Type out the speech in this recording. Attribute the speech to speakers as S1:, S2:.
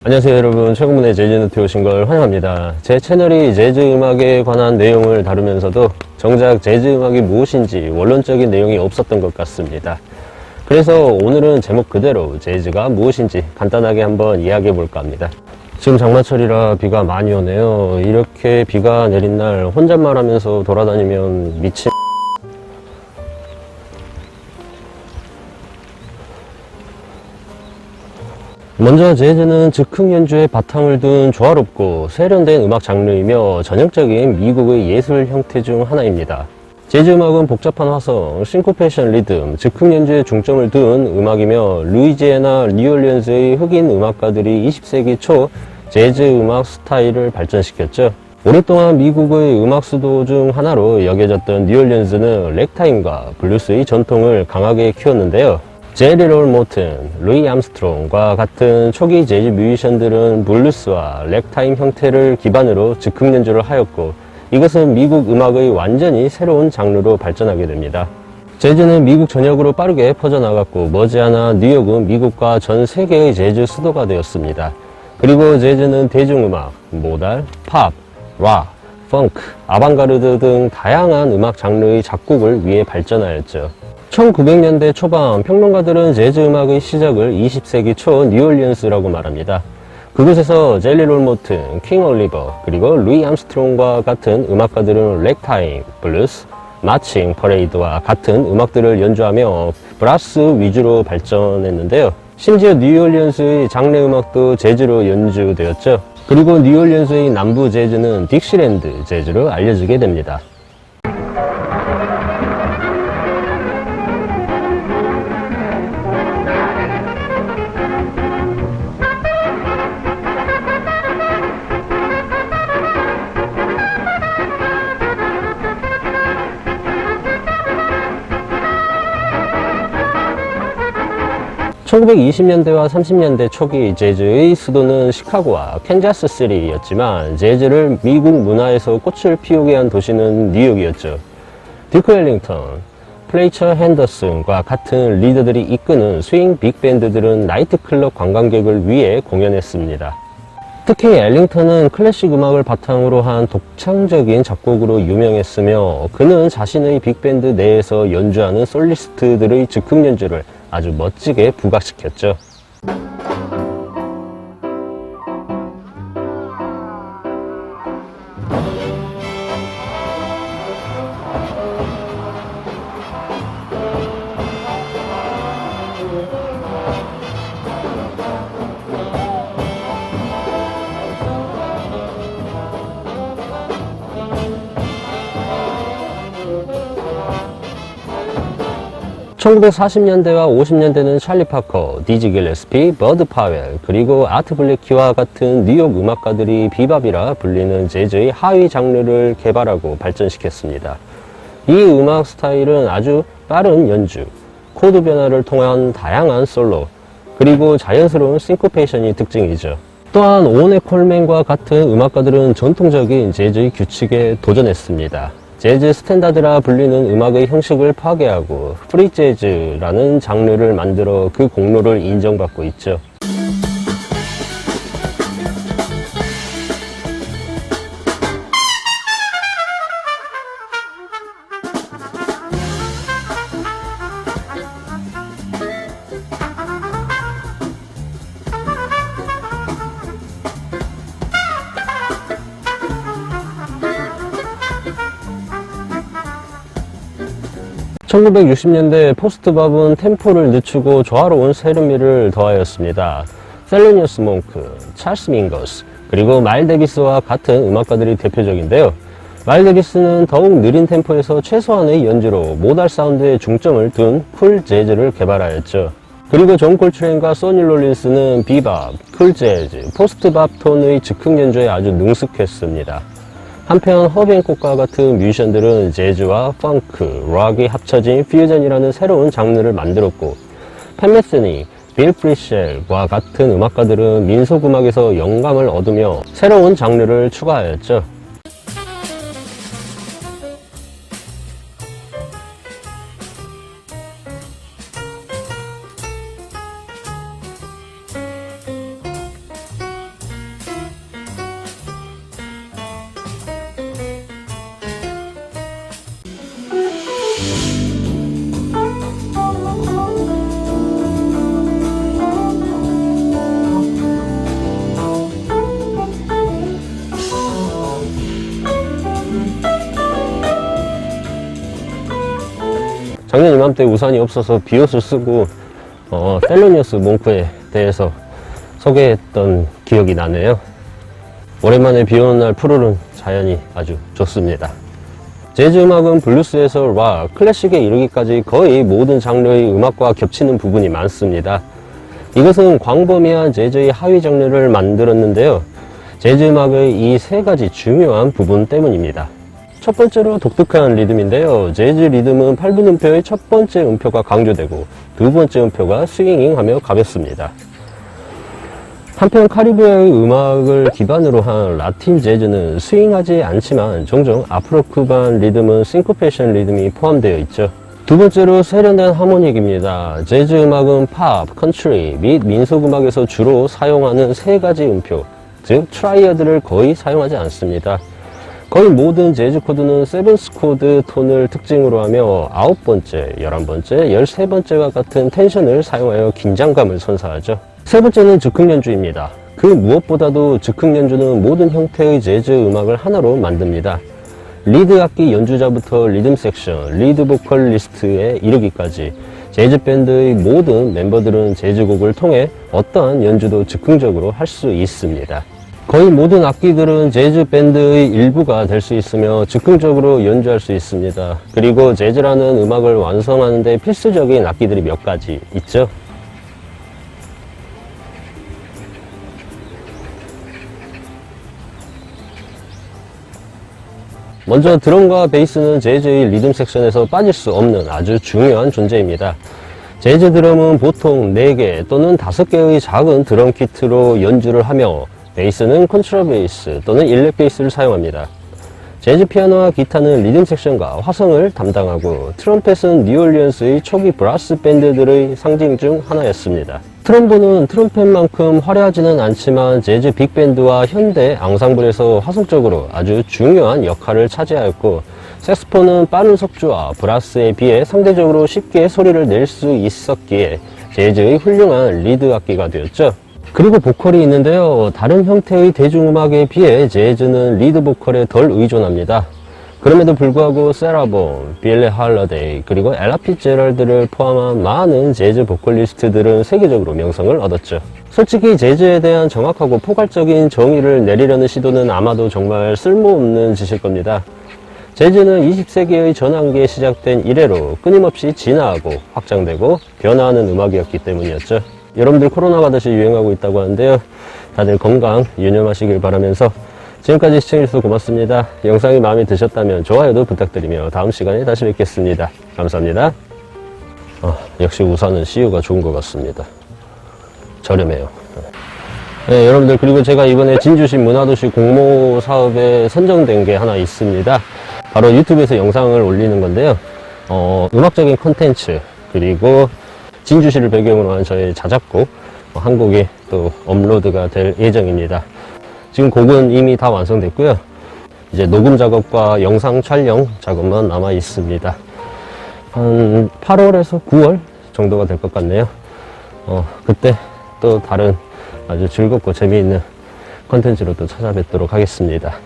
S1: 안녕하세요 여러분, 최근문의 재즈노트에 오신 걸 환영합니다. 제 채널이 재즈 음악에 관한 내용을 다루면서도 정작 재즈 음악이 무엇인지 원론적인 내용이 없었던 것 같습니다. 그래서 오늘은 제목 그대로 재즈가 무엇인지 간단하게 한번 이야기해 볼까 합니다. 지금 장마철이라 비가 많이 오네요. 이렇게 비가 내린 날 혼잣말 하면서 돌아다니면 미친 먼저 재즈는 즉흥 연주에 바탕을 둔 조화롭고 세련된 음악 장르이며 전형적인 미국의 예술 형태 중 하나입니다. 재즈 음악은 복잡한 화성, 싱코페이션 리듬, 즉흥 연주에 중점을 둔 음악이며 루이지애나 뉴올리언스의 흑인 음악가들이 20세기 초 재즈 음악 스타일을 발전시켰죠. 오랫동안 미국의 음악 수도 중 하나로 여겨졌던 뉴올리언스는 렉타임과 블루스의 전통을 강하게 키웠는데요. 제리 롤 모튼, 루이 암스트롱과 같은 초기 재즈 뮤지션들은 블루스와 렉타임 형태를 기반으로 즉흥 연주를 하였고, 이것은 미국 음악의 완전히 새로운 장르로 발전하게 됩니다. 재즈는 미국 전역으로 빠르게 퍼져나갔고 머지않아 뉴욕은 미국과 전 세계의 재즈 수도가 되었습니다. 그리고 재즈는 대중음악, 모달, 팝, 락, 펑크, 아방가르드 등 다양한 음악 장르의 작곡을 위해 발전하였죠. 1900년대 초반 평론가들은 재즈 음악의 시작을 20세기 초 뉴올리언스라고 말합니다. 그곳에서 젤리 롤 모튼, 킹 올리버, 그리고 루이 암스트롱과 같은 음악가들은 렉타임, 블루스, 마칭 퍼레이드와 같은 음악들을 연주하며 브라스 위주로 발전했는데요. 심지어 뉴올리언스의 장르 음악도 재즈로 연주되었죠. 그리고 뉴올리언스의 남부 재즈는 딕시랜드 재즈로 알려지게 됩니다. 1920년대와 30년대 초기 재즈의 수도는 시카고와 캔자스시티였지만 재즈를 미국 문화에서 꽃을 피우게 한 도시는 뉴욕이었죠. 듀크 엘링턴, 플레이처 핸더슨과 같은 리더들이 이끄는 스윙 빅밴드들은 나이트클럽 관광객을 위해 공연했습니다. 특히 엘링턴은 클래식 음악을 바탕으로 한 독창적인 작곡으로 유명했으며 그는 자신의 빅밴드 내에서 연주하는 솔리스트들의 즉흥 연주를 아주 멋지게 부각시켰죠. (1940년대와 50년대는) 찰리 파커, 디지 길레스피, 버드 파웰, 그리고 아트 블레키와 같은 뉴욕 음악가들이 비밥이라 불리는 재즈의 하위 장르를 개발하고 발전시켰습니다. 이 음악 스타일은 아주 빠른 연주, 코드 변화를 통한 다양한 솔로, 그리고 자연스러운 싱코페이션이 특징이죠. 또한 오네 콜맨과 같은 음악가들은 전통적인 재즈의 규칙에 도전했습니다. 재즈 스탠다드라 불리는 음악의 형식을 파괴하고 프리 재즈라는 장르를 만들어 그 공로를 인정받고 있죠. (1960년대) 포스트밥은 템포를 늦추고 조화로운 세련미를 더하였습니다. 셀레니어스 몽크, 찰스 밍거스, 그리고 마일 데비스와 같은 음악가들이 대표적인데요. 마일 데비스는 더욱 느린 템포에서 최소한의 연주로 모달 사운드에 중점을 둔 쿨 재즈를 개발하였죠. 그리고 존 콜트레인과 소니 롤린스는 비밥, 쿨 재즈, 포스트밥 톤의 즉흥 연주에 아주 능숙했습니다. 한편 허비 앤콕과 같은 뮤지션들은 재즈와 펑크, 락이 합쳐진 퓨전이라는 새로운 장르를 만들었고, 팻 메스니, 빌 프리쉘과 같은 음악가들은 민속음악에서 영감을 얻으며 새로운 장르를 추가하였죠. 이맘때 우산이 없어서 비옷을 쓰고 텔로니우스 몽크에 대해서 소개했던 기억이 나네요. 오랜만에 비 오는 날 푸르른 자연이 아주 좋습니다. 재즈 음악은 블루스에서 락, 클래식에 이르기까지 거의 모든 장르의 음악과 겹치는 부분이 많습니다. 이것은 광범위한 재즈의 하위 장르를 만들었는데요. 재즈 음악의 이 세 가지 중요한 부분 때문입니다. 첫 번째로 독특한 리듬인데요. 재즈 리듬은 8분 음표의 첫 번째 음표가 강조되고 두 번째 음표가 스윙잉하며 가볍습니다. 한편 카리브해의 음악을 기반으로 한 라틴 재즈는 스윙하지 않지만 종종 아프로크반 리듬은 싱코페이션 리듬이 포함되어 있죠. 두 번째로 세련된 하모닉입니다. 재즈 음악은 팝, 컨트리 및 민속 음악에서 주로 사용하는 세 가지 음표, 즉 트라이어드를 거의 사용하지 않습니다. 거의 모든 재즈 코드는 세븐스 코드 톤을 특징으로 하며 9번째, 11번째, 13번째와 같은 텐션을 사용하여 긴장감을 선사하죠. 세 번째는 즉흥 연주입니다. 그 무엇보다도 즉흥 연주는 모든 형태의 재즈 음악을 하나로 만듭니다. 리드 악기 연주자부터 리듬 섹션, 리드 보컬리스트에 이르기까지 재즈 밴드의 모든 멤버들은 재즈곡을 통해 어떠한 연주도 즉흥적으로 할 수 있습니다. 거의 모든 악기들은 재즈 밴드의 일부가 될 수 있으며 즉흥적으로 연주할 수 있습니다. 그리고 재즈라는 음악을 완성하는 데 필수적인 악기들이 몇 가지 있죠. 먼저 드럼과 베이스는 재즈의 리듬 섹션에서 빠질 수 없는 아주 중요한 존재입니다. 재즈 드럼은 보통 4개 또는 5개의 작은 드럼 키트로 연주를 하며 베이스는 컨트라베이스 또는 일렉 베이스를 사용합니다. 재즈 피아노와 기타는 리듬 섹션과 화성을 담당하고 트럼펫은 뉴올리언스의 초기 브라스 밴드들의 상징 중 하나였습니다. 트럼본은 트럼펫만큼 화려하지는 않지만 재즈 빅밴드와 현대 앙상블에서 화성적으로 아주 중요한 역할을 차지하였고, 색스폰은 빠른 속주와 브라스에 비해 상대적으로 쉽게 소리를 낼 수 있었기에 재즈의 훌륭한 리드 악기가 되었죠. 그리고 보컬이 있는데요. 다른 형태의 대중음악에 비해 재즈는 리드 보컬에 덜 의존합니다. 그럼에도 불구하고 세라본, 빌리 할러데이, 그리고 엘라 피츠제럴드를 포함한 많은 재즈 보컬리스트들은 세계적으로 명성을 얻었죠. 솔직히 재즈에 대한 정확하고 포괄적인 정의를 내리려는 시도는 아마도 정말 쓸모없는 짓일 겁니다. 재즈는 20세기의 전환기에 시작된 이래로 끊임없이 진화하고 확장되고 변화하는 음악이었기 때문이었죠. 여러분들 코로나가 다시 유행하고 있다고 하는데요. 다들 건강 유념하시길 바라면서 지금까지 시청해주셔서 고맙습니다. 영상이 마음에 드셨다면 좋아요도 부탁드리며 다음 시간에 다시 뵙겠습니다. 감사합니다. 역시 우산은 CU가 좋은 것 같습니다. 저렴해요. 네, 여러분들, 그리고 제가 이번에 진주시 문화도시 공모 사업에 선정된 게 하나 있습니다. 바로 유튜브에서 영상을 올리는 건데요. 음악적인 컨텐츠, 그리고 진주시를 배경으로 한 저의 자작곡 한 곡이 또 업로드가 될 예정입니다. 지금 곡은 이미 다 완성됐고요. 이제 녹음 작업과 영상 촬영 작업만 남아 있습니다. 한 8월에서 9월 정도가 될 것 같네요. 그때 또 다른 아주 즐겁고 재미있는 컨텐츠로 또 찾아뵙도록 하겠습니다.